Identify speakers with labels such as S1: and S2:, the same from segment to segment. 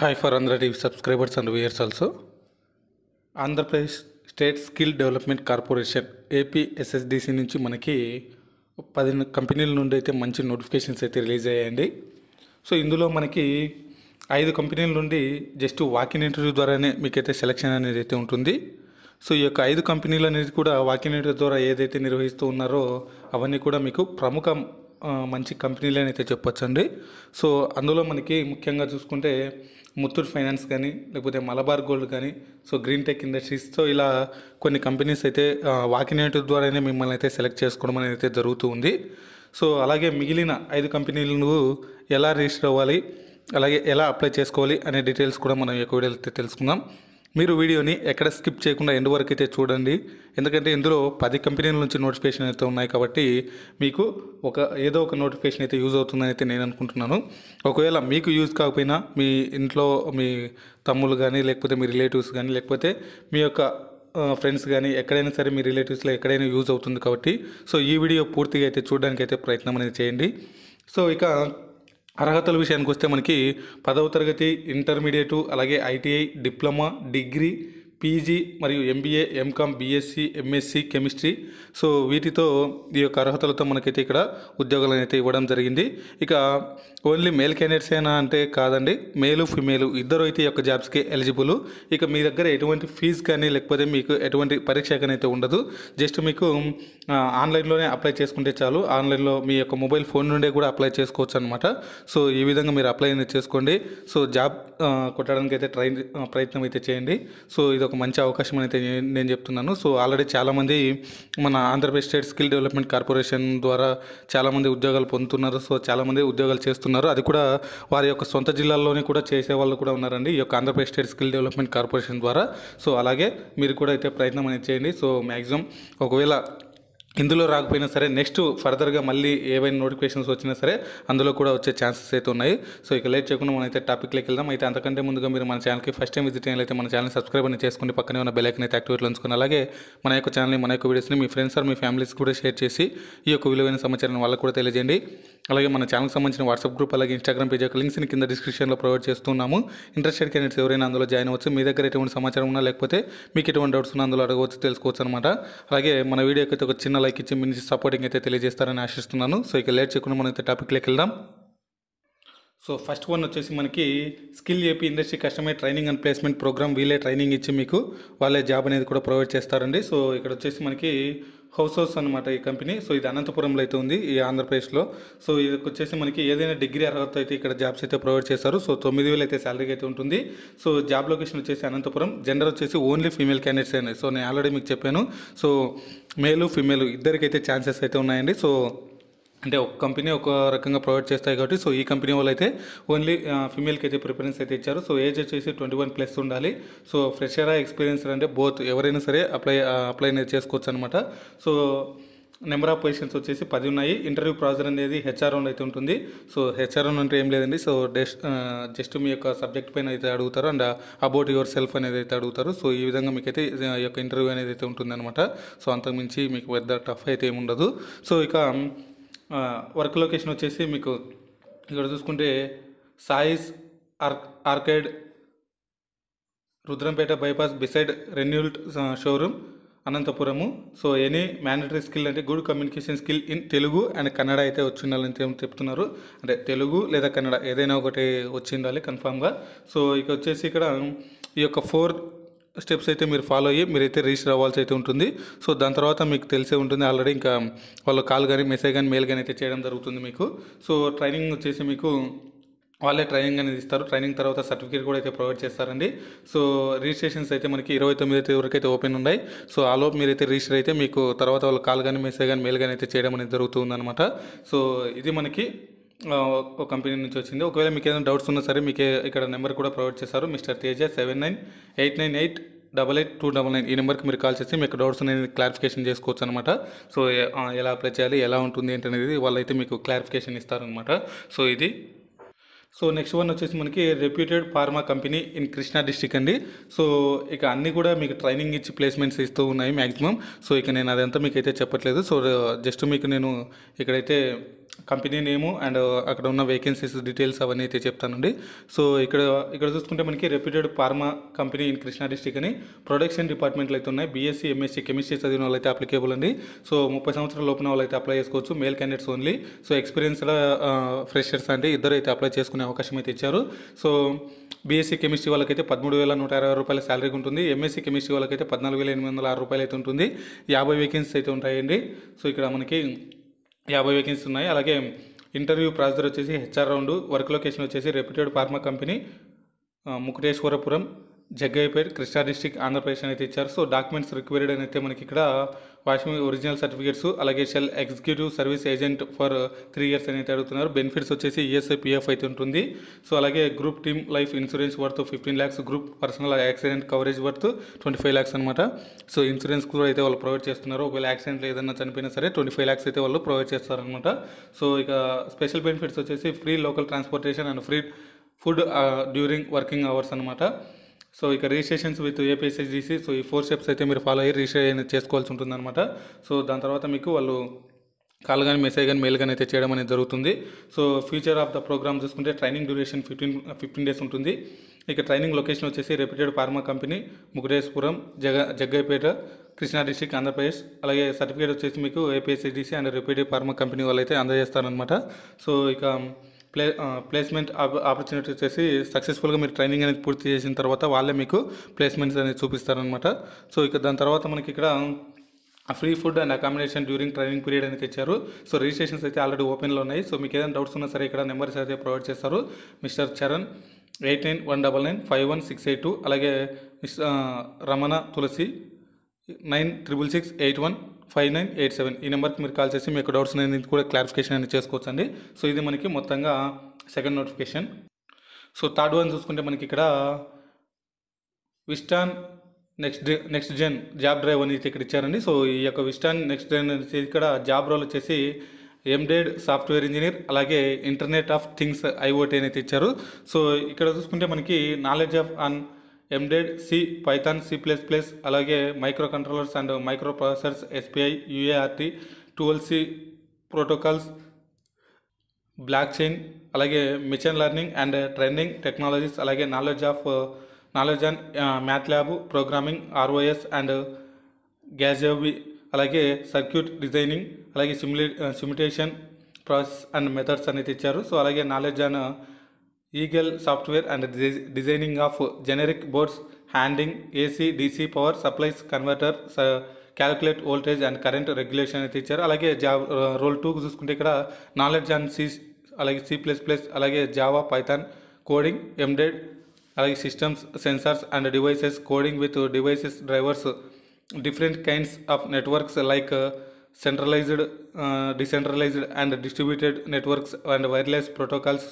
S1: Hi for Andhra TV subscribers and viewers also. Andhra Pradesh state skill development corporation APSSDC నుంచి మనకి 10 కంపెనీల నుండి అయితే మంచి నోటిఫికేషన్స్ అయితే రిలీజ్ అయ్యాయండి. సో ఇందులో మనకి 5 కంపెనీల నుండి జస్ట్ వాకిన్ ఇంటర్వ్యూ ద్వారానే మీకైతే సెలెక్షన్ అనేది అయితే ఉంటుంది. సో ఈ యొక్క 5 కంపెనీలు అనేది కూడా వాకిన్ ఇంటర్వ్యూ ద్వారా ఏదైతే నిర్వహిస్తూ ఉన్నారో అవన్నీ కూడా మీకు ప్రముఖ మంచి కంపెనీలు అని అయితే చెప్పొచ్చండి. సో అందులో మనకి ముఖ్యంగా చూసుకుంటే ముత్తూట్ ఫైనాన్స్ కానీ, లేకపోతే మలబార్ గోల్డ్ కానీ, so green tech industries, so ఇలా కొన్ని కంపెనీస్ అయితే వాకిన్ ఇంటర్వ్యూ ద్వారానే మిమ్మల్ని అయితే సెలెక్ట్ చేసుకోవడం అనేది అయితే జరుగుతూ ఉంది. సో అలాగే మిగిలిన 5 కంపెనీలను ఎలా రిజిస్టర్ అవ్వాలి, అలాగే ఎలా అప్లై చేసుకోవాలి అనే డీటెయిల్స్ కూడా మనం ఈ యొక్క వీడియోలో అయితే తెలుసుకుందాం. మీరు వీడియోని ఎక్కడ స్కిప్ చేయకుండా ఎండ్ వరకు అయితే చూడండి, ఎందుకంటే ఇందులో 10 కంపెనీల నుంచి నోటిఫికేషన్ అయితే ఉన్నాయి కాబట్టి మీకు ఏదో ఒక నోటిఫికేషన్ అయితే యూజ్ అవుతుందని అయితే నేను అనుకుంటున్నాను. ఒకవేళ మీకు యూజ్ కాకపోయినా మీ ఇంట్లో మీ తమ్ముళ్ళు కానీ, లేకపోతే మీ రిలేటివ్స్ కానీ, లేకపోతే మీ యొక్క ఫ్రెండ్స్ కానీ ఎక్కడైనా సరే మీ రిలేటివ్స్లో ఎక్కడైనా యూజ్ అవుతుంది కాబట్టి సో ఈ వీడియో పూర్తిగా అయితే చూడడానికి అయితే ప్రయత్నం అనేది చేయండి. సో ఇక అర్హతల విషయానికి వస్తే మనకి 10వ తరగతి, ఇంటర్మీడియట్, అలాగే ఐటీఐ, డిప్లొమా, డిగ్రీ, పీజీ మరియు MBA, MCom, BSc, MSc, chemistry, so వీటితో ఈ యొక్క అర్హతలతో మనకైతే ఇక్కడ ఉద్యోగాలను అయితే ఇవ్వడం జరిగింది. ఇక ఓన్లీ మేల్ క్యాండిడేట్స్ అయినా అంటే కాదండి, మేలు ఫిమేలు ఇద్దరు అయితే ఈ యొక్క జాబ్స్కి ఎలిజిబుల్. ఇక మీ దగ్గర ఎటువంటి ఫీజు కానీ లేకపోతే మీకు ఎటువంటి పరీక్ష కానీ అయితే ఉండదు. జస్ట్ మీకు ఆన్లైన్లోనే అప్లై చేసుకుంటే చాలు. ఆన్లైన్లో మీ యొక్క మొబైల్ ఫోన్ నుండే కూడా అప్లై చేసుకోవచ్చు అనమాట. సో ఈ విధంగా మీరు అప్లై అనేది చేసుకోండి. సో జాబ్ కొట్టడానికి అయితే ప్రయత్నం అయితే చేయండి. సో ఇది ఒక మంచి అవకాశం అయితే నేను చెప్తున్నాను. సో ఆల్రెడీ చాలామంది మన Andhra Pradesh state skill development corporation ద్వారా చాలామంది ఉద్యోగాలు పొందుతున్నారు. సో చాలామంది ఉద్యోగాలు చేస్తున్నారు, అది కూడా వారి యొక్క సొంత జిల్లాల్లోనే కూడా చేసే వాళ్ళు కూడా ఉన్నారండి ఈ యొక్క Andhra Pradesh state skill development corporation ద్వారా. సో అలాగే మీరు కూడా అయితే ప్రయత్నం అనేది చేయండి. సో మ్యాక్సిమం ఒకవేళ ఇందులో రాకపోయినా సరే నెక్స్ట్ ఫర్దర్గా మళ్ళీ ఏవైనా నోటిఫికేషన్స్ వచ్చినా సరే అందులో కూడా వచ్చే ఛాన్సెస్ అయితే ఉన్నాయి. సో ఇక లేట్ చేయకుండా మనం అయితే టాపిక్లోకి వెళ్దాం. అయితే అంతకంటే ముందుగా మీరు మన ఛానల్కి ఫస్ట్ టైం విజిట్ అయినట్లయితే మన ఛానల్ సబ్స్క్రైబ్ అని చేసుకుని పక్కనే ఉన్న బెల్ ఐకాన్ అయితే యాక్టివేట్లో ఉంచుకొని, అలాగే మన యొక్క ఛానల్ని, మన యొక్క వీడియోస్ని మీ ఫ్రెండ్స్ ఆర్ మీ ఫ్యామిలీస్ కూడా షేర్ చేసి ఈ యొక్క విలువైన సమాచారాన్ని వాళ్ళకు కూడా తెలియజేయండి. అలాగే మన ఛానల్కి సంబంధించిన వాట్సాప్ గ్రూప్, అలాగే ఇన్స్టాగ్రామ్ పేజ్ యొక్క లింక్స్ని కింద డిస్క్రిప్షన్లో ప్రొవైడ్ చేస్తున్నాము. ఇంట్రెస్టెడ్ క్యాండిడేట్స్ ఎవరైనా అందులో జాయిన్ అవ్వచ్చు. మీ దగ్గర ఎటువంటి సమాచారం ఉన్నా లేకపోతే మీకు ఎటువంటి డౌట్స్ ఉన్నా అందులో అడగవచ్చు, తెలుసుకోవచ్చు అనమాట. అలాగే మన వీడియోకి అయితే ఒక చిన్న లైక్ ఇచ్చి మీ సపోర్టింగ్ అయితే తెలియజేస్తారని ఆశిస్తున్నాను. సో ఇక లేట్ చేయకుండా మనం అయితే టాపిక్లోకి వెళ్దాం. సో ఫస్ట్ వన్ వచ్చేసి మనకి skill AP industry customer training and placement program. వీళ్ళే ట్రైనింగ్ ఇచ్చి మీకు వాళ్ళే జాబ్ అనేది కూడా ప్రొవైడ్ చేస్తారండి. సో ఇక్కడ వచ్చేసి మనకి హౌస్ అనమాట ఈ కంపెనీ. సో ఇది అనంతపురంలో అయితే ఉంది ఈ ఆంధ్రప్రదేశ్లో. సో ఇది వచ్చేసి మనకి ఏదైనా డిగ్రీ అర్హత అయితే ఇక్కడ జాబ్స్ అయితే ప్రొవైడ్ చేస్తారు. సో 9,000 అయితే శాలరీకి అయితే ఉంటుంది. సో జాబ్ లొకేషన్ వచ్చేసి అనంతపురం. జెండర్ వచ్చేసి ఓన్లీ ఫీమేల్ క్యాండిడేట్స్ అయినాయి. సో నేను ఆల్రెడీ మీకు చెప్పాను. సో మేలు ఫీమేలు ఇద్దరికైతే ఛాన్సెస్ అయితే ఉన్నాయండి. సో అంటే ఒక కంపెనీ ఒక రకంగా ప్రొవైడ్ చేస్తాయి కాబట్టి సో ఈ కంపెనీ వాళ్ళు అయితే ఓన్లీ ఫీమేల్కి అయితే ప్రిఫరెన్స్ అయితే ఇచ్చారు. సో ఏజ్ వచ్చేసి 21+ ఉండాలి. సో ఫ్రెషరా ఎక్స్పీరియన్సర్ అంటే బోత్ ఎవరైనా సరే అప్లై అనేది చేసుకోవచ్చు అనమాట. సో నెంబర్ ఆఫ్ పొజిషన్స్ వచ్చేసి 10 ఉన్నాయి. ఇంటర్వ్యూ ప్రాసెస్ అనేది హెచ్ఆర్ రౌండ్ అయితే ఉంటుంది. సో హెచ్ఆర్ రౌండ్ అంటే ఏం లేదండి. సో జస్ట్ మీ యొక్క సబ్జెక్ట్ పైన అయితే అడుగుతారు అండ్ అబౌట్ యువర్ సెల్ఫ్ అనేది అయితే అడుగుతారు. సో ఈ విధంగా మీకైతే ఈ యొక్క ఇంటర్వ్యూ అనేది అయితే ఉంటుంది అనమాట. సో అంతకుమించి మీకు పెద్ద టఫ్ అయితే ఏమి ఉండదు. సో ఇక వర్క్ లొకేషన్ వచ్చేసి మీకు ఇక్కడ చూసుకుంటే Sai's arcade, Rudrampeta bypass beside renewed showroom, Anantapuramu. So any mandatory skill అంటే good communication skill in Telugu and Kannada అయితే వచ్చి ఉండాలని చెప్తున్నారు. అంటే తెలుగు లేదా కన్నడ ఏదైనా ఒకటి వచ్చి ఉండాలి కన్ఫామ్గా. సో ఇక వచ్చేసి ఇక్కడ ఈ యొక్క 4 స్టెప్స్ అయితే మీరు ఫాలో అయ్యి మీరైతే రిజిస్టర్ అవ్వాల్సి అయితే ఉంటుంది. సో దాని తర్వాత మీకు తెలిసే ఉంటుంది ఆల్రెడీ, ఇంకా వాళ్ళు కాల్ కానీ మెసేజ్ కానీ మెయిల్ కానీ అయితే చేయడం జరుగుతుంది మీకు. సో ట్రైనింగ్ వచ్చేసి మీకు వాళ్ళే ట్రైనింగ్ అనేది ఇస్తారు. ట్రైనింగ్ తర్వాత సర్టిఫికేట్ కూడా అయితే ప్రొవైడ్ చేస్తారండి. సో రిజిస్ట్రేషన్స్ అయితే మనకి 29 వరకు అయితే ఓపెన్ ఉన్నాయి. సో ఆలోపు మీరైతే రిజిస్టర్ అయితే మీకు తర్వాత వాళ్ళు కాల్ కానీ మెసేజ్ కానీ మెయిల్ కానీ అయితే చేయడం అనేది జరుగుతుందన్నమాట. సో ఇది మనకి ఒక కంపెనీ నుంచి వచ్చింది. ఒకవేళ మీకు ఏదైనా డౌట్స్ ఉన్నా సరే మీకు ఇక్కడ నెంబర్ కూడా ప్రొవైడ్ చేస్తారు. మిస్టర్ తేజ 7989882299 ఈ నెంబర్కి మీరు కాల్ చేసి మీకు డౌట్స్ అనేది క్లారిఫికేషన్ చేసుకోవచ్చు అనమాట. సో ఎలా అప్లై చేయాలి, ఎలా ఉంటుంది ఏంటనేది వాళ్ళైతే మీకు క్లారిఫికేషన్ ఇస్తారనమాట. సో ఇది. సో నెక్స్ట్ వన్ వచ్చేసి మనకి reputed pharma company in Krishna district అండి. సో ఇక అన్నీ కూడా మీకు ట్రైనింగ్ ఇచ్చి ప్లేస్మెంట్స్ ఇస్తూ ఉన్నాయి మ్యాక్సిమం. సో ఇక నేను అదంతా మీకు అయితే చెప్పట్లేదు. సో జస్ట్ మీకు నేను ఇక్కడైతే కంపెనీ నేము అండ్ అక్కడ ఉన్న వేకెన్సీస్ డీటెయిల్స్ అవన్నీ అయితే చెప్తానండి. సో ఇక్కడ చూసుకుంటే మనకి reputed pharma company in Krishna district అని ప్రొడక్షన్ డిపార్ట్మెంట్లు అయితే ఉన్నాయి. బీఎస్సీ ఎంఎస్సీ కెమిస్ట్రీ చదివిన వాళ్ళు అయితే అప్లికేబుల్ అండి. సో 30 సంవత్సరాల లోపున వాళ్ళు అయితే అప్లై చేసుకోవచ్చు, male candidates only. So experienced freshers అంటే ఇద్దరు అయితే అప్లై చేసుకునే అవకాశం అయితే ఇచ్చారు. సో బీఎస్సీ కెమిస్ట్రీ వాళ్ళకైతే 13,120 రూపాయల శాలరీకి ఉంటుంది. ఎంఎస్సీ కెమిస్ట్రీ వాళ్ళకైతే 14,806 రూపాయలు అయితే ఉంటుంది. 50 వేకెన్సీస్ అయితే ఉంటాయండి. సో ఇక్కడ మనకి 50 వేకెన్సీస్ ఉన్నాయి. అలాగే ఇంటర్వ్యూ ప్రాసెసర్ వచ్చేసి హెచ్ఆర్ రౌండ్. వర్క్ లొకేషన్ వచ్చేసి reputed pharma company Mukuteswarapuram, Jaggayyapet, Krishna district, Andhra Pradesh అయితే ఇచ్చారు. సో డాక్యుమెంట్స్ రిక్వైర్డ్ అని అయితే మనకి ఇక్కడ వాషింగ్ ఒరిజినల్ సర్టిఫికేట్స్, అలాగే shell executive service agent for 3 years అని అయితే అడుగుతున్నారు. బెనిఫిట్స్ వచ్చేసి ఈఎస్ఐ పిఎఫ్ అయితే ఉంటుంది. సో అలాగే group team life insurance worth 15 lakhs, group personal accident coverage worth 25 lakhs అనమాట. సో ఇన్సూరెన్స్ కూడా అయితే వాళ్ళు ప్రొవైడ్ చేస్తున్నారు. ఒకవేళ యాక్సిడెంట్లో ఏదైనా చనిపోయినా సరే 25 lakhs అయితే వాళ్ళు ప్రొవైడ్ చేస్తారనమాట. సో ఇక స్పెషల్ బెనిఫిట్స్ వచ్చేసి free local transportation and free food during working hours అనమాట. సో ఇక రిజిస్ట్రేషన్స్ విత్ ఏపీఎస్ఎస్డిసి. సో ఈ 4 steps అయితే మీరు ఫాలో అయ్యి రిజిస్టర్ చేసుకోవాల్సి ఉంటుందన్నమాట. సో దాని తర్వాత మీకు వాళ్ళు కాల్ కానీ మెసేజ్ కానీ మెయిల్ కానీ అయితే చేయడం అనేది జరుగుతుంది. So future of the program చూసుకుంటే ట్రైనింగ్ డ్యూరేషన్ 15 days ఉంటుంది. ఇక ట్రైనింగ్ లొకేషన్ వచ్చేసి reputed pharma company Mukuteswaram, Jaggayyapeta, Krishna district, Andhra Pradesh. అలాగే సర్టిఫికేట్ వచ్చేసి మీకు APSSDC and reputed pharma company వాళ్ళు అయితే అందజేస్తారనమాట. సో ఇక ప్లేస్మెంట్ ఆపర్చునిటీ వచ్చేసి సక్సెస్ఫుల్గా మీరు ట్రైనింగ్ అనేది పూర్తి చేసిన తర్వాత వాళ్ళే మీకు ప్లేస్మెంట్స్ అనేది చూపిస్తారనమాట. సో ఇక దాని తర్వాత మనకి ఇక్కడ free food and accommodation during training period అనేది ఇచ్చారు. సో రిజిస్ట్రేషన్స్ అయితే ఆల్రెడీ ఓపెన్లో ఉన్నాయి. సో మీకు ఏదైనా డౌట్స్ ఉన్నా సరే ఇక్కడ నెంబర్స్ అయితే ప్రొవైడ్ చేస్తారు. మిస్టర్ చరణ్ 8919951682, అలాగే రమణ తులసి 9668159887 ఈ నెంబర్కి మీరు కాల్ చేసి మీకు డౌట్స్ అనేది కూడా క్లారిఫికేషన్ అనేది చేసుకోవచ్చు అండి. సో ఇది మనకి మొత్తంగా second notification. So third one చూసుకుంటే మనకి ఇక్కడ విస్టాన్ నెక్స్ట్ జెన్ జాబ్ డ్రైవ్ అనేది ఇక్కడ ఇచ్చారండి. సో ఈ యొక్క విస్టాన్ నెక్స్ట్ జెన్ ఇక్కడ జాబ్ రోల్ వచ్చేసి ఎంబెడెడ్ సాఫ్ట్వేర్ ఇంజనీర్, అలాగే ఇంటర్నెట్ ఆఫ్ థింగ్స్ ఐఓటీ అనేది ఇచ్చారు. సో ఇక్కడ చూసుకుంటే మనకి knowledge of on embedded C, Python, C++, అలాగే micro controllers and micro processors, SPI, UART, 12C protocols, blockchain, అలాగే machine learning and trending technologies, అలాగే knowledge on MATLAB programming, ROS and Gazebo, అలాగే circuit designing, అలాగే simulation process and methods అనేది ఇచ్చారు. So అలాగే knowledge on Eagle software and designing of generic boards, handling AC DC power supplies, converter, calculate voltage and current regulation అయితే ఇచ్చారు. అలాగే role 2 చూసుకుంటే ఇక్కడ నాలెడ్జ్ ఆన్ అలాగే C++, అలాగే జావా, పైథాన్ కోడింగ్, ఎంబెడెడ్, అలాగే systems, sensors and devices, coding with devices drivers, different kinds of networks like centralised, decentralised and distributed networks and wireless protocols,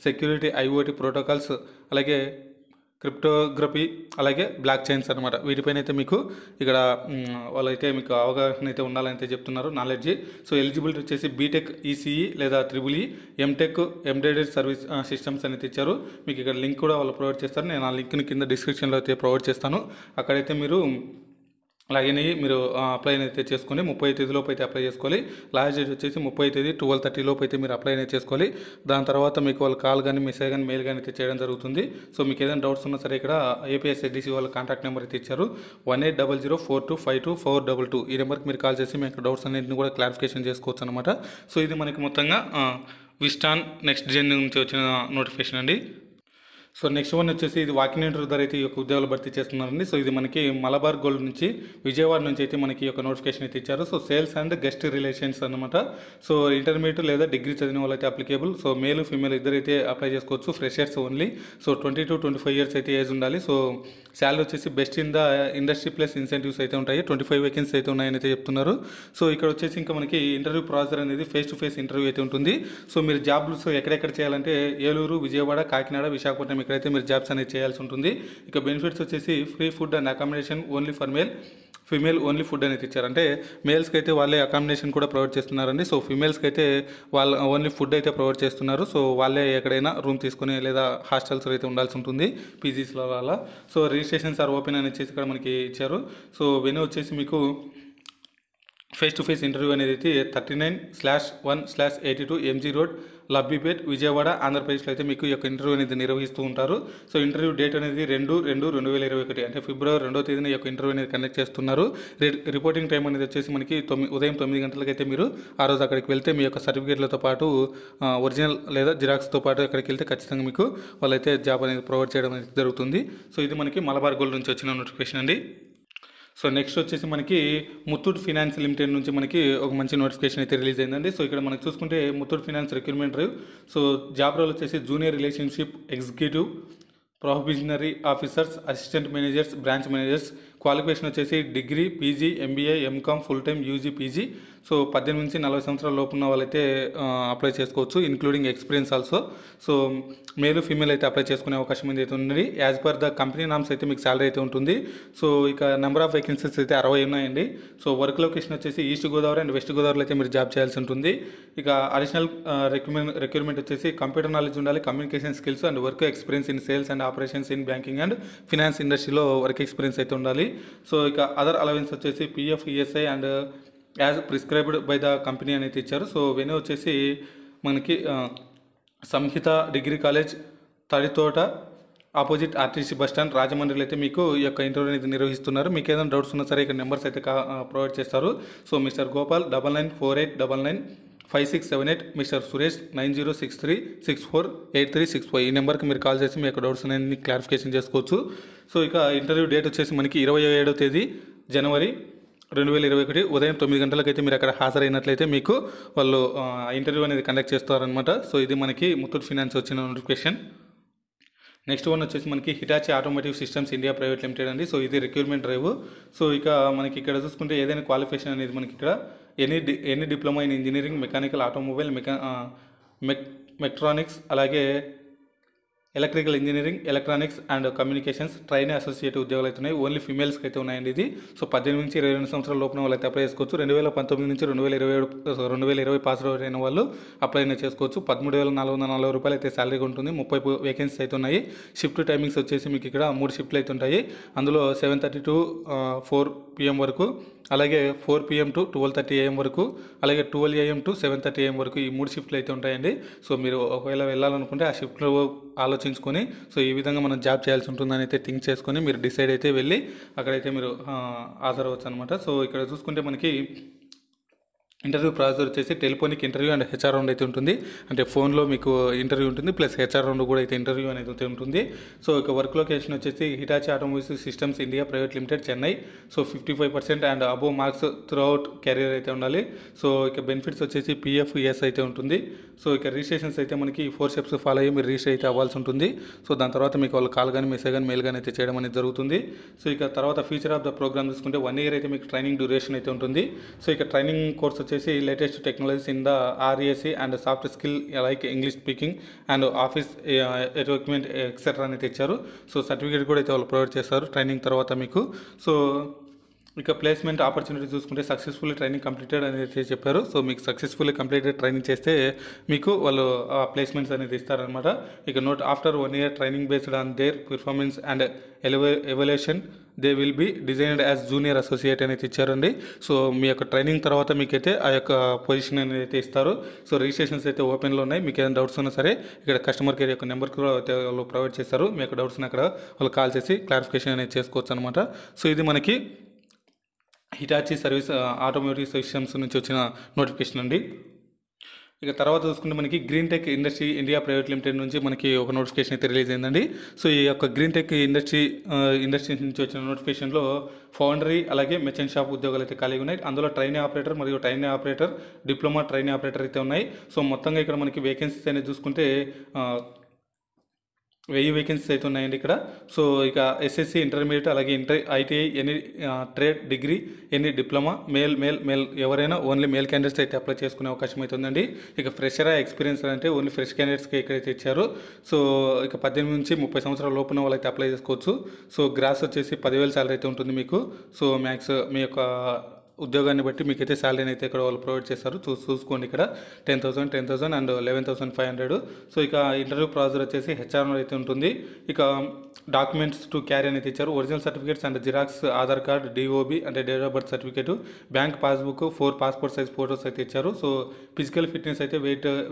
S1: security IoT protocols, అలాగే cryptography, అలాగే block chains అనమాట. వీటిపైన అయితే మీకు ఇక్కడ వాళ్ళైతే మీకు అవగాహన అయితే ఉండాలని అయితే చెప్తున్నారు నాలెడ్జ్. సో ఎలిజిబిలిటీ వచ్చేసి బీటెక్ ECE లేదా EEE, MTech embedded service systems అనేది ఇచ్చారు. మీకు ఇక్కడ లింక్ కూడా వాళ్ళు ప్రొవైడ్ చేస్తారు. నేను ఆ లింక్ని కింద డిస్క్రిప్షన్లో అయితే ప్రొవైడ్ చేస్తాను. అక్కడైతే మీరు లాగిన్ అయ్యి మీరు అప్లై అయితే చేసుకొని 30 తేదీలోపు అయితే అప్లై చేసుకోవాలి. లాస్ట్ డేట్ వచ్చేసి 30 తేదీ 12:30 లోపు అయితే మీరు అప్లై అనేది చేసుకోవాలి. దాని తర్వాత మీకు వాళ్ళు కాల్ కానీ మెసేజ్ కానీ మెయిల్ కానీ అయితే చేయడం జరుగుతుంది. సో మీకు ఏదైనా డౌట్స్ ఉన్నా సరే ఇక్కడ ఏపీఎస్ఎస్డిసి వాళ్ళ కాంటాక్ట్ నెంబర్ అయితే ఇచ్చారు 1800425222. ఈ నెంబర్కి మీరు కాల్ చేసి మీకు డౌట్స్ అన్నింటిని కూడా క్లారిఫికేషన్ చేసుకోవచ్చు అనమాట. సో ఇది మనకి మొత్తంగా విస్టాన్ నెక్స్ట్ జెన్ నుంచి వచ్చిన నోటిఫికేషన్ అండి. సో నెక్స్ట్ వన్ వచ్చేసి ఇది వాకింగ్ ఇంటర్వ్యూ ద్వారా అయితే ఈ యొక్క ఉద్యోగాలు భర్తీ చేస్తున్నారండి. సో ఇది మనకి మలబార్ గోల్డ్ నుంచి విజయవాడ నుంచి అయితే మనకి ఒక నోటిఫికేషన్ అయితే ఇచ్చారు. So sales and guest relations అనమాట. సో ఇంటర్మీడియట్ లేదా డిగ్రీ చదివిన వాళ్ళైతే అప్లికేబుల్. సో మేల్ ఫీమేల్ ఇద్దరైతే అప్లై చేసుకోవచ్చు. Freshers only. So 20 to 25 years అయితే ఏజ్ ఉండాలి. సో శాలరీ వచ్చేసి best in the industry plus incentives అయితే ఉంటాయి. 25 వేకెన్సీ అయితే ఉన్నాయని అయితే చెప్తున్నారు. సో ఇక్కడ వచ్చేసి ఇంకా మనకి ఇంటర్వ్యూ ప్రాసెస్ అనేది ఫేస్ టు ఫేస్ ఇంటర్వ్యూ అయితే ఉంటుంది. సో మీరు జాబ్స్ ఎక్కడెక్కడ చేయాలంటే ఏలూరు, విజయవాడ, కాకినాడ, విశాఖపట్నం ఇక్కడైతే మీరు జాబ్స్ అనేది చేయాల్సి ఉంటుంది. ఇక బెనిఫిట్స్ వచ్చేసి free food and accommodation only for male, female only food అనేది ఇచ్చారు. అంటే మేల్స్కి అయితే వాళ్ళే అకామిడేషన్ కూడా ప్రొవైడ్ చేస్తున్నారండి. సో ఫీమేల్స్కి అయితే వాళ్ళ ఓన్లీ ఫుడ్ అయితే ప్రొవైడ్ చేస్తున్నారు. సో వాళ్ళే ఎక్కడైనా రూమ్ తీసుకుని లేదా హాస్టల్స్ అయితే ఉండాల్సి ఉంటుంది పీజీస్లో అలా. సో రిజిస్ట్రేషన్స్ ఆర్ ఓపెన్ అని వచ్చేసి ఇక్కడ మనకి ఇచ్చారు. సో వెన్యూ వచ్చేసి మీకు ఫేస్ టు ఫేస్ ఇంటర్వ్యూ అనేది అయితే 39/1/82 ఎంజీ రోడ్, లబ్బిపేట్, విజయవాడ, ఆంధ్రప్రదేశ్లో అయితే మీకు ఈ యొక్క ఇంటర్వ్యూ అనేది నిర్వహిస్తూ ఉంటారు. సో ఇంటర్వ్యూ డేట్ అనేది 2/2/2021 అంటే ఫిబ్రవరి 2వ తేదీన ఈ యొక్క ఇంటర్వ్యూ అనేది కండక్ట్ చేస్తున్నారు. రిపోర్టింగ్ టైం అనేది వచ్చేసి మనకి ఉదయం 9 గంటలకైతే మీరు ఆ రోజు అక్కడికి వెళ్తే మీ యొక్క సర్టిఫికేట్లతో పాటు ఒరిజినల్ లేదా జిరాక్స్తో పాటు అక్కడికి వెళ్తే ఖచ్చితంగా మీకు వాళ్ళైతే జాబ్ అనేది ప్రొవైడ్ చేయడం అనేది జరుగుతుంది. సో ఇది మనకి మలబార్ గోల్డ్ నుంచి వచ్చిన నోటిఫికేషన్ అండి. సో నెక్స్ట్ వచ్చేసి మనకి ముత్తూట్ ఫినాన్స్ లిమిటెడ్ నుంచి మనకి ఒక మంచి నోటిఫికేషన్ అయితే రిలీజ్ అయిందండి. సో ఇక్కడ మనకి చూసుకుంటే Muthoot Finance recruitment drive. So job role వచ్చేసి junior relationship executive, probationary officers, assistant managers, branch managers. Qualification వచ్చేసి degree, PG, MBA, MCom, full time, UG, PG. So 18 నుంచి 40 సంవత్సరాల లోపు ఉన్న వాళ్ళైతే అప్లై చేసుకోవచ్చు, including experience also. So male female అయితే apply చేసుకునే అవకాశం అయితే ఉంది. As per the company norms అయితే మీకు శాలరీ అయితే ఉంటుంది. సో ఇక నెంబర్ ఆఫ్ వేకెన్సీస్ అయితే 60 ఉన్నాయండి. సో వర్క్ లొకేషన్ వచ్చేసి ఈస్ట్ గోదావరి అండ్ వెస్ట్ గోదావరిలో అయితే మీరు జాబ్ చేయాల్సి ఉంటుంది. ఇక అడిషనల్ రిక్రూట్మెంట్ వచ్చేసి కంప్యూటర్ నాలెడ్జ్ ఉండాలి, communication skills and work experience in sales and operations in banking and finance ఇండస్ట్రీలో వర్క్ ఎక్స్పీరియన్స్ అయితే ఉండాలి. సో ఇక అదర్ అలవెన్స్ వచ్చేసి PF, ESI and as prescribed by the company అనేది ఇచ్చారు. సో వెన్యూ వచ్చేసి మనకి Samhita degree college, Tadithota, opposite RTC bus stand, రాజమండ్రిలో అయితే మీకు ఈ యొక్క ఇంటర్వ్యూ అనేది నిర్వహిస్తున్నారు. మీకు ఏదైనా డౌట్స్ ఉన్నా సరే ఇక్కడ నెంబర్స్ అయితే ప్రొవైడ్ చేస్తారు. So mister Gopal 9948995678, mister Suresh 9063648365 ఈ నెంబర్కి మీరు కాల్ చేసి మీ యొక్క డౌట్స్ అనేది క్లారిఫికేషన్ చేసుకోవచ్చు. సో ఇక ఇంటర్వ్యూ డేట్ వచ్చేసి మనకి 27వ తేదీ జనవరి 2021 ఉదయం 9 గంటలకైతే మీరు అక్కడ హాజరైనట్లయితే మీకు వాళ్ళు ఇంటర్వ్యూ అనేది కండక్ట్ చేస్తారనమాట. సో ఇది మనకి ముత్తూట్ ఫినాన్స్ వచ్చిన నోటిఫికేషన్. నెక్స్ట్ వన్ వచ్చేసి మనకి Hitachi automotive systems India private limited అండి. సో ఇది రిక్రూట్మెంట్ డ్రైవ్. సో ఇక మనకి ఇక్కడ చూసుకుంటే ఏదైనా క్వాలిఫికేషన్ అనేది మనకి ఇక్కడ any diploma in engineering, mechanical, automobile, mechatronics, అలాగే electrical engineering, electronics and communications, trainee associate ఉద్యోగాలు అయితే ఉన్నాయి. ఓన్లీ ఫీమేల్స్కి అయితే ఉన్నాయండి ఇది. సో 18 నుంచి 22 సంవత్సరాల లోపల వాళ్ళు అయితే అప్లై చేసుకోవచ్చు. 2019 నుంచి 2020 పాస్ అవుట్ అయిన వాళ్ళు అప్లై చేసుకోవచ్చు. 13,440 రూపాయలు అయితే శాలరీ ఉంటుంది. 30 వేకెన్సీస్ అయితే ఉన్నాయి. షిఫ్ట్ టైమింగ్స్ వచ్చేసి మీకు ఇక్కడ 3 షిఫ్ట్లు అయితే ఉంటాయి. అందులో 7:30 to 4 PM వరకు, అలాగే 4 PM to 12:30 AM వరకు, అలాగే 12 AM to 7:30 AM వరకు ఈ 3 షిఫ్ట్లు అయితే ఉంటాయండి. సో మీరు ఒకవేళ వెళ్ళాలనుకుంటే ఆ షిఫ్ట్లో ఆలోచించుకొని సో ఈ విధంగా మనం జాబ్ చేయాల్సి ఉంటుందని అయితే థింక్ చేసుకొని మీరు డిసైడ్ అయితే వెళ్ళి అక్కడైతే మీరు హాజరవచ్చు అనమాట. సో ఇక్కడ చూసుకుంటే మనకి ఇంటర్వ్యూ ప్రాసెస్ వచ్చేసి telephonic interview and HR round అయితే ఉంటుంది. అంటే ఫోన్లో మీకు ఇంటర్వ్యూ ఉంటుంది, ప్లస్ హెచ్ఆర్ రౌండ్ కూడా అయితే ఇంటర్వ్యూ అనేది అయితే ఉంటుంది. సో ఇక వర్క్ లొకేషన్ వచ్చేసి Hitachi automobiles systems India private limited, Chennai. So 55% and above marks through out career అయితే ఉండాలి. సో ఇక బెనిఫిట్స్ వచ్చేసి పిఎఫ్, ఈఎస్ అయితే ఉంటుంది. సో ఇక రిజిస్ట్రేషన్స్ అయితే మనకి 4 స్టెప్స్ ఫాలో అయ్యి మీరు రిజిస్టర్ అయితే అవ్వాల్సి ఉంటుంది. సో దాని తర్వాత మీకు వాళ్ళు కాల్ కానీ మెసేజ్ కానీ మెయిల్ కానీ అయితే చేయడం అనేది జరుగుతుంది. సో ఇక తర్వాత ఫ్యూచర్ ఆఫ్ ద ప్రోగ్రామ్ చూసుకుంటే 1 year అయితే మీకు ట్రైనింగ్ డ్యూరేషన్ అయితే ఉంటుంది. సో ఇక ట్రైనింగ్ కోర్స్ వచ్చేసి latest technologies in the RAC and soft skill like English speaking and office equipment etcetera అనేది ఇచ్చారు. సో సర్టిఫికేట్ కూడా అయితే వాళ్ళు ప్రొవైడ్ చేస్తారు ట్రైనింగ్ తర్వాత మీకు. సో ఇక ప్లేస్మెంట్ ఆపర్చునిటీ చూసుకుంటే సక్సెస్ఫుల్లీ ట్రైనింగ్ కంప్లీటెడ్ అనేది చెప్పారు. సో మీకు సక్సెస్ఫుల్లీ కంప్లీటెడ్ ట్రైనింగ్ చేస్తే మీకు వాళ్ళు ప్లేస్మెంట్స్ అనేది ఇస్తారనమాట. ఇక note after 1 year training based on their performance and evaluation they will be designed as junior associate అనేది ఇచ్చారండి. సో మీ యొక్క ట్రైనింగ్ తర్వాత మీకైతే ఆ యొక్క పొజిషన్ అనేది అయితే ఇస్తారు. సో రిజిస్ట్రేషన్స్ అయితే ఓపెన్లో ఉన్నాయి. మీకు ఏదైనా డౌట్స్ ఉన్నా సరే ఇక్కడ కస్టమర్ కేర్ యొక్క నెంబర్ కూడా అయితే వాళ్ళు ప్రొవైడ్ చేస్తారు. మీ యొక్క డౌట్స్ని అక్కడ వాళ్ళు కాల్ చేసి క్లారిఫికేషన్ అనేది చేసుకోవచ్చు అనమాట. సో ఇది మనకి హిటాచి సర్వీస్ ఆటోమోటివ్ సిస్టమ్స్ నుంచి వచ్చిన నోటిఫికేషన్ అండి. ఇక తర్వాత చూసుకుంటే మనకి green tech industry India private limited నుంచి మనకి ఒక నోటిఫికేషన్ అయితే రిలీజ్ అయిందండి. సో ఈ యొక్క గ్రీన్ టెక్ ఇండస్ట్రీ నుంచి వచ్చిన నోటిఫికేషన్లో ఫౌండరీ అలాగే మెర్చెంట్ షాప్ ఉద్యోగాలు అయితే ఖాళీగా ఉన్నాయి. అందులో ట్రైనీ ఆపరేటర్ మరియు trainee operator, diploma trainee operator అయితే ఉన్నాయి. సో మొత్తంగా ఇక్కడ మనకి వేకెన్సీస్ అనేది చూసుకుంటే 1000 వేకెన్సీస్ అయితే ఉన్నాయండి ఇక్కడ. సో ఇక ఎస్ఎస్సి, ఇంటర్మీడియట్, అలాగే ITI, any trade, degree, any diploma, male ఎవరైనా ఓన్లీ మేల్ క్యాండిడేట్స్ అయితే అప్లై చేసుకునే అవకాశం అయితే ఉందండి. ఇక ఫ్రెషరా, ఎక్స్పీరియన్స్ అంటే ఓన్లీ ఫ్రెష్ క్యాండిడేట్స్కి ఇక్కడైతే ఇచ్చారు. సో ఇక 18 నుంచి 30 సంవత్సరాల లోపున వాళ్ళైతే అప్లై చేసుకోవచ్చు. సో గ్రాస్ వచ్చేసి 10,000 శాలరీ అయితే ఉంటుంది మీకు. సో మ్యాక్స్ మీ యొక్క ఉద్యోగాన్ని బట్టి మీకైతే శాలరీని అయితే ఇక్కడ వాళ్ళు ప్రొవైడ్ చేస్తారు. చూసుకోండి ఇక్కడ 10,000, 10,000 అండ్ 11,500. సో ఇక ఇంటర్వ్యూ ప్రాసెస్ వచ్చేసి హెచ్ఆర్ అయితే ఉంటుంది. ఇక డాక్యుమెంట్స్ టు క్యారీ అనేది ఇచ్చారు. Original certificates and xerox, Aadhaar card, DOB అంటే date of birth certificate, bank passbook, 4 passport size photos అయితే ఇచ్చారు. సో ఫిజికల్ ఫిట్నెస్ అయితే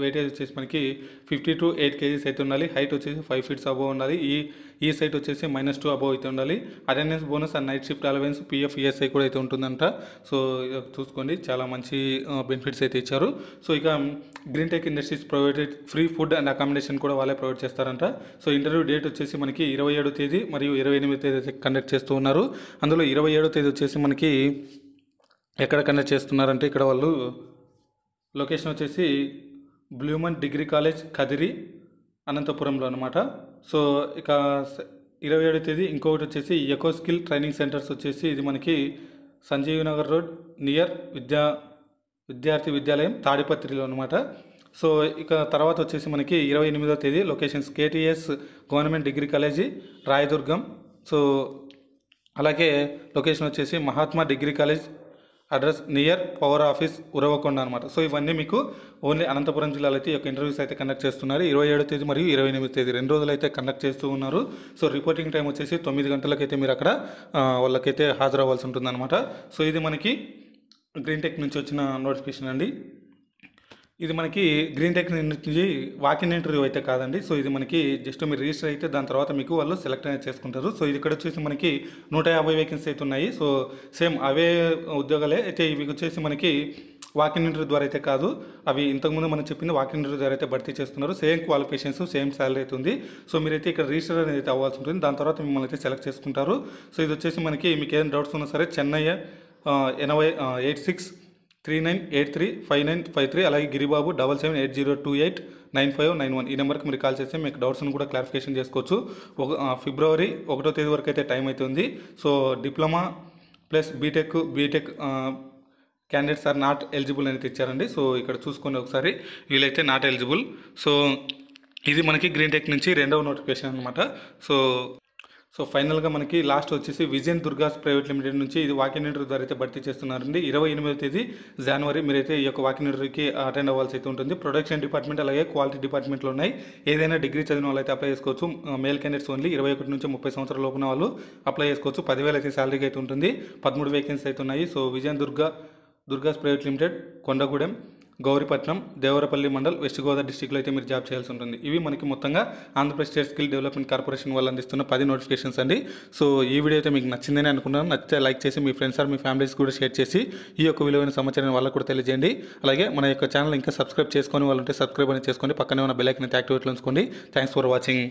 S1: వెయిటేజ్ వచ్చేసి మనకి 50 to 8 kgs అయితే ఉండాలి. హైట్ వచ్చేసి 5 feet అబోవ్ ఉండాలి. ఈ సైట్ వచ్చేసి -2 అబోవ్ అయితే ఉండాలి. Attendance bonus and night shift allowance, PF, ESI కూడా అయితే ఉంటుందంట. సో చూసుకోండి, చాలా మంచి బెనిఫిట్స్ అయితే ఇచ్చారు. సో ఇక green tech industries provided free food and accommodation కూడా వాళ్ళే ప్రొవైడ్ చేస్తారంట. సో ఇంటర్వ్యూ డేట్ వచ్చేసి మనకి 27వ తేదీ మరియు 28వ తేదీ అయితే కండక్ట్ చేస్తూ ఉన్నారు. అందులో 27వ తేదీ వచ్చేసి మనకి ఎక్కడ కండక్ట్ చేస్తున్నారంటే ఇక్కడ వాళ్ళు లొకేషన్ వచ్చేసి బ్లూమన్ డిగ్రీ కాలేజ్, కదిరి, అనంతపురంలో అనమాట. సో ఇక 27వ తేదీ ఇంకొకటి వచ్చేసి ఎకో స్కిల్ ట్రైనింగ్ సెంటర్స్ వచ్చేసి ఇది మనకి సంజీవ్ నగర్ రోడ్ నియర్ విద్యార్థి విద్యాలయం, తాడిపత్రిలో అనమాట. సో ఇక తర్వాత వచ్చేసి మనకి 28వ తేదీ locations KTS government degree college, Rayadurgam. So అలాగే లొకేషన్ వచ్చేసి Mahatma degree college, address near power office, Uravakonda అనమాట. సో ఇవన్నీ మీకు ఓన్లీ అనంతపురం జిల్లాలో అయితే ఈ యొక్క ఇంటర్వ్యూస్ అయితే కండక్ట్ చేస్తున్నారు. 27వ తేదీ మరియు 28వ తేదీ 2 రోజులు అయితే కండక్ట్ చేస్తూ ఉన్నారు. సో రిపోర్టింగ్ టైం వచ్చేసి 9 గంటలకైతే మీరు అక్కడ వాళ్ళకైతే హాజరవ్వాల్సి ఉంటుందన్నమాట. సో ఇది మనకి గ్రీన్ టెక్ నుంచి వచ్చిన నోటిఫికేషన్ అండి. ఇది మనకి గ్రీన్ టెక్ నుంచి వాకిన్ ఇంటర్వ్యూ అయితే కాదండి. సో ఇది మనకి జస్ట్ మీరు రిజిస్టర్ అయితే దాని తర్వాత మీకు వాళ్ళు సెలెక్ట్ అనేది చేసుకుంటారు. సో ఇది ఇక్కడ వచ్చేసి మనకి 150 వేకెన్సీ అయితే ఉన్నాయి. సో సేమ్ అవే ఉద్యోగాలే అయితే ఇవి వచ్చేసి మనకి వాకిన్ ఇంటర్వ్యూ ద్వారా అయితే కాదు, అవి ఇంతకుముందు మనం చెప్పింది వాకిన్ ఇంటర్వ్యూ ద్వారా అయితే భర్తీ చేస్తున్నారు. సేమ్ క్వాలిఫికేషన్స్, సేమ్ శాలరీ అయితే ఉంది. సో మీరైతే ఇక్కడ రిజిస్టర్ అనేది అయితే అవ్వాల్సి ఉంటుంది. దాని తర్వాత మిమ్మల్ని అయితే సెలెక్ట్ చేసుకుంటారు. సో ఇది వచ్చేసి మనకి మీకు ఏదైనా డౌట్స్ ఉన్నా సరే చెన్నై 8639835953 అలాగే గిరిబాబు 7780289591 ఈ నెంబర్కి మీరు కాల్ చేస్తే మీకు డౌట్స్ను కూడా క్లారిఫికేషన్ చేసుకోవచ్చు. ఫిబ్రవరి 1వ తేదీ వరకు అయితే టైం అయితే ఉంది. So diploma plus BTech candidates are not eligible అనేది ఇచ్చారండి. సో ఇక్కడ చూసుకోండి ఒకసారి, వీళ్ళైతే నాట్ ఎలిజిబుల్. సో ఇది మనకి గ్రీన్ టెక్ నుంచి 2వ నోటిఫికేషన్ అనమాట. సో ఫైనల్గా మనకి లాస్ట్ వచ్చేసి విజయన్ దుర్గాస్ ప్రైవేట్ లిమిటెడ్ నుంచి ఇది వాకిన్ ఇంటర్వ్యూ ద్వారా అయితే భర్తీ చేస్తున్నారండి. 28వ తేదీ జనవరి మీరైతే ఈ యొక్క వాకిన్ ఇంటర్వ్యూకి అటెండ్ అవ్వాల్సి అయితే ఉంటుంది. ప్రొడక్షన్ డిపార్ట్మెంట్ అలాగే క్వాలిటీ డిపార్ట్మెంట్లో ఉన్నాయి. ఏదైనా డిగ్రీ చదివిన వాళ్ళు అయితే అప్లై చేసుకోవచ్చు. మేల్ క్యాండిడేట్స్ ఓన్లీ 21 నుంచి 30 సంవత్సరాల లోపున వాళ్ళు అప్లై చేసుకోవచ్చు. 10,000 అయితే శాలరీకి అయితే ఉంటుంది. 13 వేకెన్సీ అయితే ఉన్నాయి. So Vijayan Durgas private limited, Kondagudem, Gowripatnam, Devarapalli mandal, west Godavari డిస్టిక్లో అయితే మీరు జాబ్ చేయాల్సి ఉంటుంది. ఇవి మనకి మొత్తంగా Andhra Pradesh state skill development corporation వాళ్ళు అందిస్తున్న 10 నోటిఫికేషన్స్ అండి. సో ఈ వీడియో అయితే మీకు నచ్చిందని అనుకున్నాను. నచ్చితే లైక్ చేసి మీ ఫ్రెండ్స్ మీ ఫ్యామిలీస్ కూడా షేర్ చేసి ఈ యొక్క విలువైన సమాచారాన్ని వాళ్ళకు కూడా తెలియజేయండి. అలాగే మన యొక్క ఛానల్ ఇంకా సబ్స్క్రైబ్ చేసుకొని వాళ్ళు ఉంటే సబ్స్క్రైబ్ అనేది చేసుకోండి. పక్కనే ఉన్న బెల్ ఐకాన్ అయితే యాక్టివేట్లో ఉంచుకోండి. Thanks for watching.